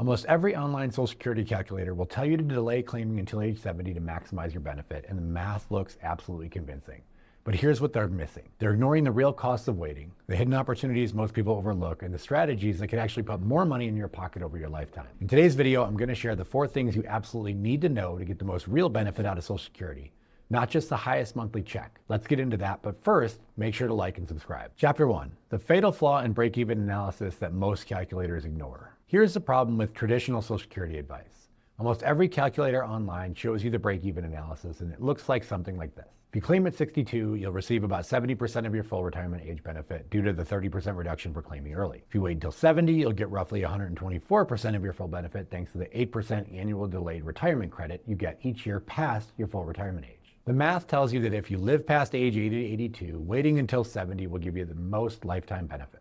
Almost every online Social Security calculator will tell you to delay claiming until age 70 to maximize your benefit, and the math looks absolutely convincing. But here's what they're missing. They're ignoring the real costs of waiting, the hidden opportunities most people overlook, and the strategies that could actually put more money in your pocket over your lifetime. In today's video, I'm going to share the 4 things you absolutely need to know to get the most real benefit out of Social Security, not just the highest monthly check. Let's get into that, but first, make sure to like and subscribe. Chapter 1, the fatal flaw in break-even analysis that most calculators ignore. Here's the problem with traditional Social Security advice. Almost every calculator online shows you the break-even analysis, and it looks like something like this. If you claim at 62, you'll receive about 70% of your full retirement age benefit due to the 30% reduction for claiming early. If you wait until 70, you'll get roughly 124% of your full benefit thanks to the 8% annual delayed retirement credit you get each year past your full retirement age. The math tells you that if you live past age 80 to 82, waiting until 70 will give you the most lifetime benefits.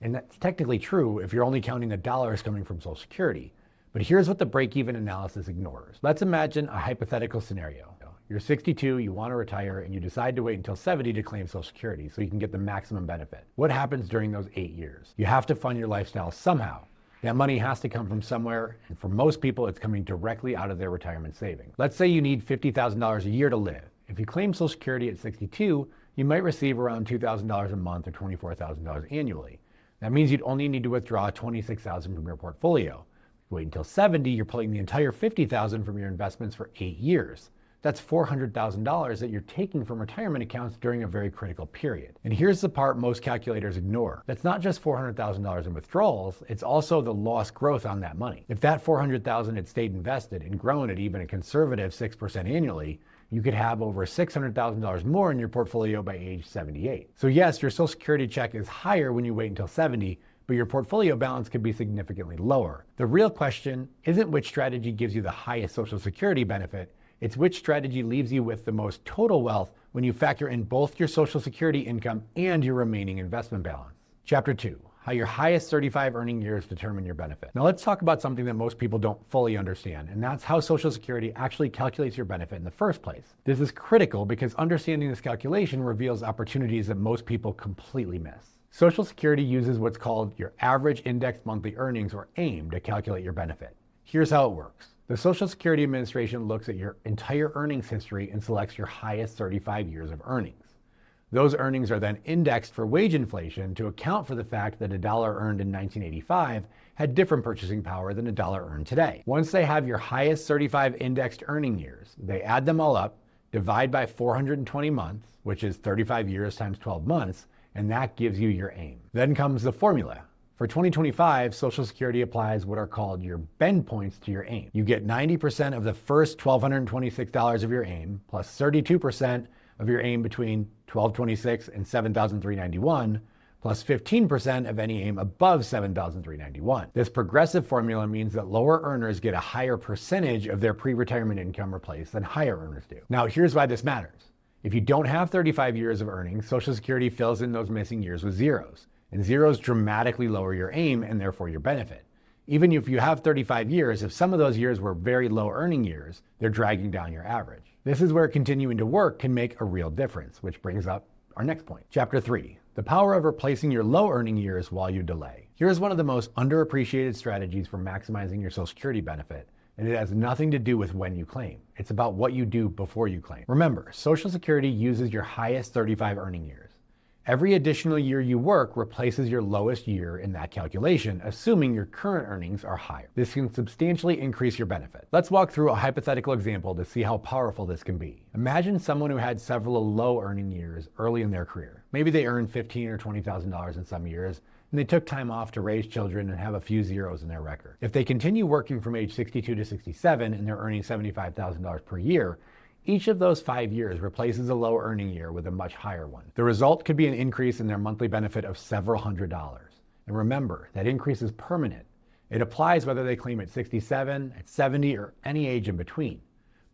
And that's technically true if you're only counting the dollars coming from Social Security. But here's what the break-even analysis ignores. Let's imagine a hypothetical scenario. You're 62, you want to retire, and you decide to wait until 70 to claim Social Security so you can get the maximum benefit. What happens during those 8 years? You have to fund your lifestyle somehow. That money has to come from somewhere, and for most people, it's coming directly out of their retirement savings. Let's say you need $50,000 a year to live. If you claim Social Security at 62, you might receive around $2,000 a month or $24,000 annually. That means you'd only need to withdraw $26,000 from your portfolio. If you wait until 70, you're pulling the entire $50,000 from your investments for 8 years. That's $400,000 that you're taking from retirement accounts during a very critical period. And here's the part most calculators ignore. That's not just $400,000 in withdrawals, it's also the lost growth on that money. If that $400,000 had stayed invested and grown at even a conservative 6% annually, you could have over $600,000 more in your portfolio by age 78. So yes, your Social Security check is higher when you wait until 70, but your portfolio balance could be significantly lower. The real question isn't which strategy gives you the highest Social Security benefit, it's which strategy leaves you with the most total wealth when you factor in both your Social Security income and your remaining investment balance. Chapter 2, how your highest 35 earning years determine your benefit. Now let's talk about something that most people don't fully understand, and that's how Social Security actually calculates your benefit in the first place. This is critical because understanding this calculation reveals opportunities that most people completely miss. Social Security uses what's called your average indexed monthly earnings, or AIM, to calculate your benefit. Here's how it works. The Social Security Administration looks at your entire earnings history and selects your highest 35 years of earnings. Those earnings are then indexed for wage inflation to account for the fact that a dollar earned in 1985 had different purchasing power than a dollar earned today. Once they have your highest 35 indexed earning years, they add them all up, divide by 420 months, which is 35 years times 12 months, and that gives you your AIM. Then comes the formula. For 2025, Social Security applies what are called your bend points to your AIM. You get 90% of the first $1,226 of your AIM, plus 32% of your AIM between $1,226 and $7,391, plus 15% of any AIM above $7,391. This progressive formula means that lower earners get a higher percentage of their pre-retirement income replaced than higher earners do. Now, here's why this matters. If you don't have 35 years of earnings, Social Security fills in those missing years with zeros. And zeros dramatically lower your AIM and therefore your benefit. Even if you have 35 years, if some of those years were very low earning years, they're dragging down your average. This is where continuing to work can make a real difference, which brings up our next point. Chapter 3, the power of replacing your low earning years while you delay. Here's one of the most underappreciated strategies for maximizing your Social Security benefit, and it has nothing to do with when you claim. It's about what you do before you claim. Remember, Social Security uses your highest 35 earning years. Every additional year you work replaces your lowest year in that calculation, assuming your current earnings are higher. This can substantially increase your benefit. Let's walk through a hypothetical example to see how powerful this can be. Imagine someone who had several low earning years early in their career. Maybe they earned $15,000 or $20,000 in some years, and they took time off to raise children and have a few zeros in their record. If they continue working from age 62 to 67 and they're earning $75,000 per year, each of those 5 years replaces a low earning year with a much higher one. The result could be an increase in their monthly benefit of several $100s. And remember, that increase is permanent. It applies whether they claim at 67, at 70, or any age in between.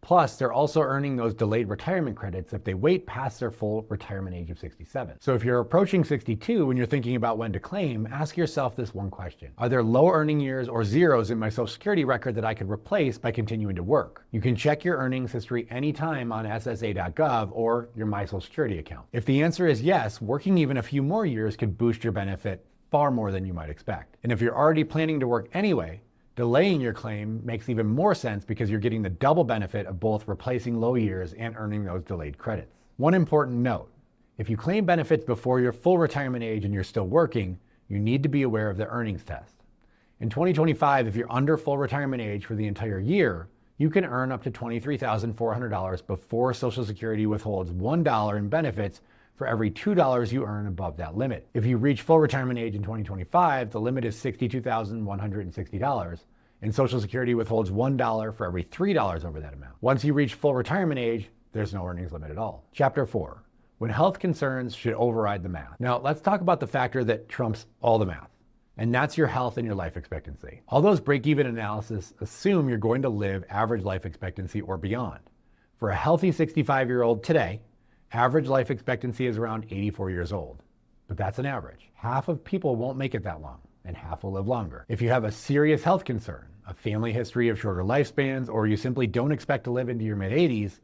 Plus, they're also earning those delayed retirement credits if they wait past their full retirement age of 67. So if you're approaching 62 and you're thinking about when to claim, ask yourself this one question. Are there low earning years or zeros in my Social Security record that I could replace by continuing to work? You can check your earnings history anytime on SSA.gov or your My Social Security account. If the answer is yes, working even a few more years could boost your benefit far more than you might expect. And if you're already planning to work anyway, Delaying your claim makes even more sense because you're getting the double benefit of both replacing low years and earning those delayed credits. One important note, if you claim benefits before your full retirement age and you're still working, you need to be aware of the earnings test. In 2025, if you're under full retirement age for the entire year, you can earn up to $23,400 before Social Security withholds $1 in benefits for every $2 you earn above that limit. If you reach full retirement age in 2025, the limit is $62,160, and Social Security withholds $1 for every $3 over that amount. Once you reach full retirement age, there's no earnings limit at all. Chapter 4, when health concerns should override the math. Now, let's talk about the factor that trumps all the math, and that's your health and your life expectancy. All those break-even analysis assume you're going to live average life expectancy or beyond. For a healthy 65-year-old today, average life expectancy is around 84 years old, but that's an average. Half of people won't make it that long, and half will live longer. If you have a serious health concern, a family history of shorter lifespans, or you simply don't expect to live into your mid-80s,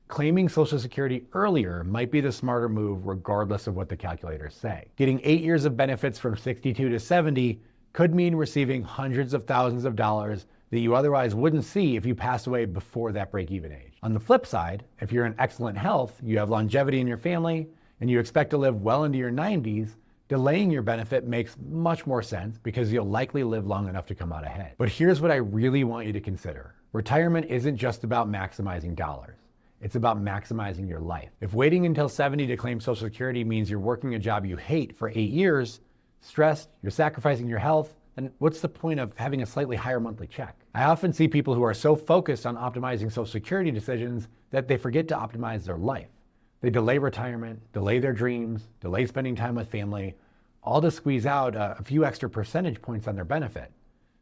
claiming Social Security earlier might be the smarter move regardless of what the calculators say. Getting 8 years of benefits from 62 to 70 could mean receiving hundreds of thousands of dollars that you otherwise wouldn't see if you passed away before that break-even age. On the flip side, if you're in excellent health, you have longevity in your family, and you expect to live well into your 90s, delaying your benefit makes much more sense because you'll likely live long enough to come out ahead. But here's what I really want you to consider. Retirement isn't just about maximizing dollars. It's about maximizing your life. If waiting until 70 to claim Social Security means you're working a job you hate for 8 years, stressed, you're sacrificing your health, then what's the point of having a slightly higher monthly check? I often see people who are so focused on optimizing Social Security decisions that they forget to optimize their life. They delay retirement, delay their dreams, delay spending time with family, all to squeeze out a few extra percentage points on their benefit.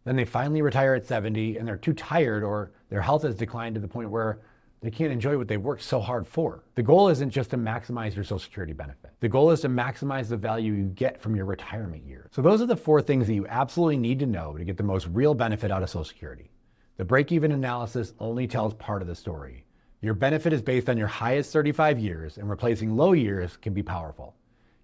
Then they finally retire at 70 and they're too tired, or their health has declined to the point where they can't enjoy what they've worked so hard for. The goal isn't just to maximize your Social Security benefit. The goal is to maximize the value you get from your retirement years. So those are the 4 things that you absolutely need to know to get the most real benefit out of Social Security. The break-even analysis only tells part of the story. Your benefit is based on your highest 35 years, and replacing low years can be powerful.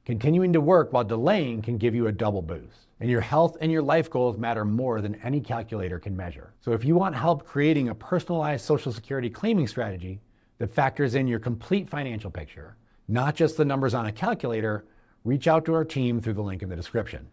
Continuing to work while delaying can give you a double boost. And your health and your life goals matter more than any calculator can measure. So if you want help creating a personalized Social Security claiming strategy that factors in your complete financial picture, not just the numbers on a calculator, reach out to our team through the link in the description.